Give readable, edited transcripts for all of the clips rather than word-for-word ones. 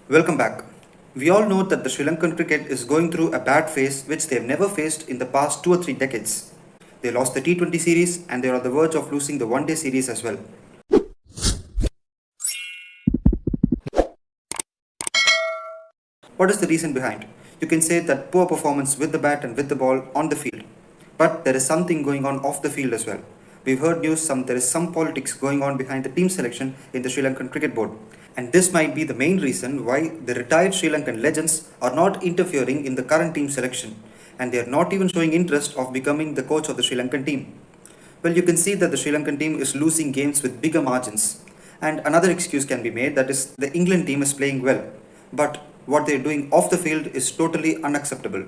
Welcome back. We all know that the Sri Lankan cricket is going through a bad phase which they have never faced in the past 2 or 3 decades. They lost the T20 series and they are on the verge of losing the one day series as well. What is the reason behind? You can say that poor performance with the bat and with the ball on the field. But there is something going on off the field as well. We've heard news there is some politics going on behind the team selection in the Sri Lankan Cricket Board. And this might be the main reason why the retired Sri Lankan legends are not interfering in the current team selection. And they are not even showing interest of becoming the coach of the Sri Lankan team. Well, you can see that the Sri Lankan team is losing games with bigger margins. And another excuse can be made, that is the England team is playing well. But what they're doing off the field is totally unacceptable.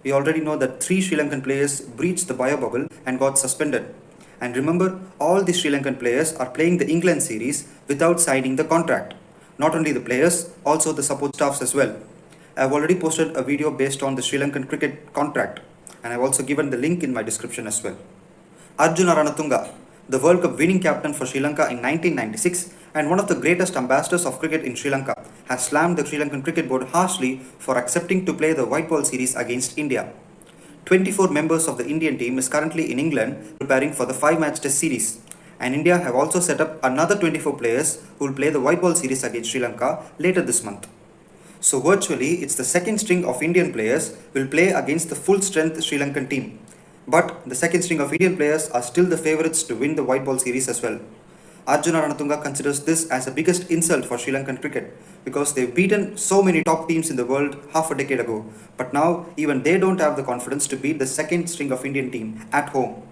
We already know that 3 Sri Lankan players breached the bio bubble and got suspended. And remember, all the Sri Lankan players are playing the England series without signing the contract. Not only the players, also the support staffs as well. I've already posted a video based on the Sri Lankan cricket contract, and I've also given the link in my description as well. Ranatunga, the World Cup winning captain for Sri Lanka in 1996 and one of the greatest ambassadors of cricket in Sri Lanka, has slammed the Sri Lankan Cricket Board harshly for accepting to play the white ball series against India. 24 members of the Indian team is currently in England preparing for the 5-match test series. And India have also set up another 24 players who will play the white ball series against Sri Lanka later this month. So virtually, it's the second string of Indian players will play against the full strength Sri Lankan team. But the second string of Indian players are still the favourites to win the white ball series as well. Ranatunga considers this as the biggest insult for Sri Lankan cricket because they've beaten so many top teams in the world half a decade ago. But now even they don't have the confidence to beat the second string of Indian team at home.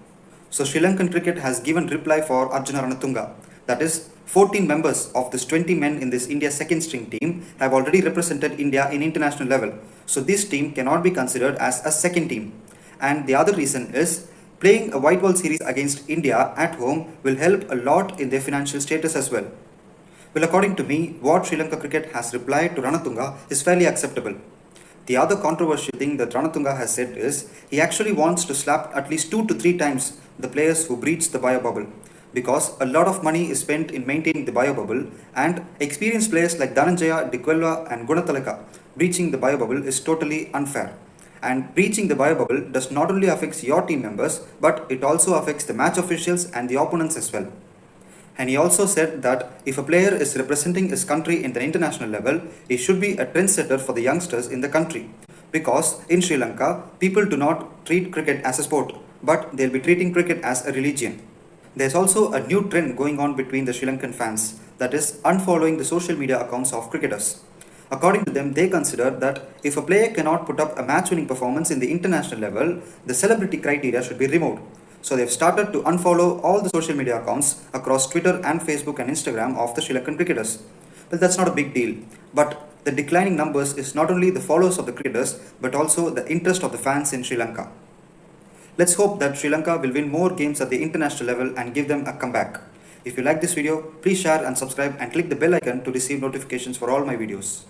So Sri Lankan cricket has given reply for Ranatunga. That is, 14 members of this 20 men in this India second string team have already represented India in international level. So this team cannot be considered as a second team. And the other reason is, playing a white ball series against India at home will help a lot in their financial status as well. Well, according to me, what Sri Lanka cricket has replied to Ranatunga is fairly acceptable. The other controversial thing that Ranatunga has said is he actually wants to slap at least 2 to 3 times the players who breached the bio bubble, because a lot of money is spent in maintaining the bio bubble, and experienced players like Dhananjaya, Dikwella and Gunatalaka breaching the bio bubble is totally unfair. And breaching the bio bubble does not only affect your team members, but it also affects the match officials and the opponents as well. And he also said that if a player is representing his country in the international level, he should be a trendsetter for the youngsters in the country. Because in Sri Lanka, people do not treat cricket as a sport, but they'll be treating cricket as a religion. There's also a new trend going on between the Sri Lankan fans, that is unfollowing the social media accounts of cricketers. According to them, they consider that if a player cannot put up a match-winning performance in the international level, the celebrity criteria should be removed. So they've started to unfollow all the social media accounts across Twitter and Facebook and Instagram of the Sri Lankan cricketers. Well, that's not a big deal, but the declining numbers is not only the followers of the cricketers, but also the interest of the fans in Sri Lanka. Let's hope that Sri Lanka will win more games at the international level and give them a comeback. If you like this video, please share and subscribe and click the bell icon to receive notifications for all my videos.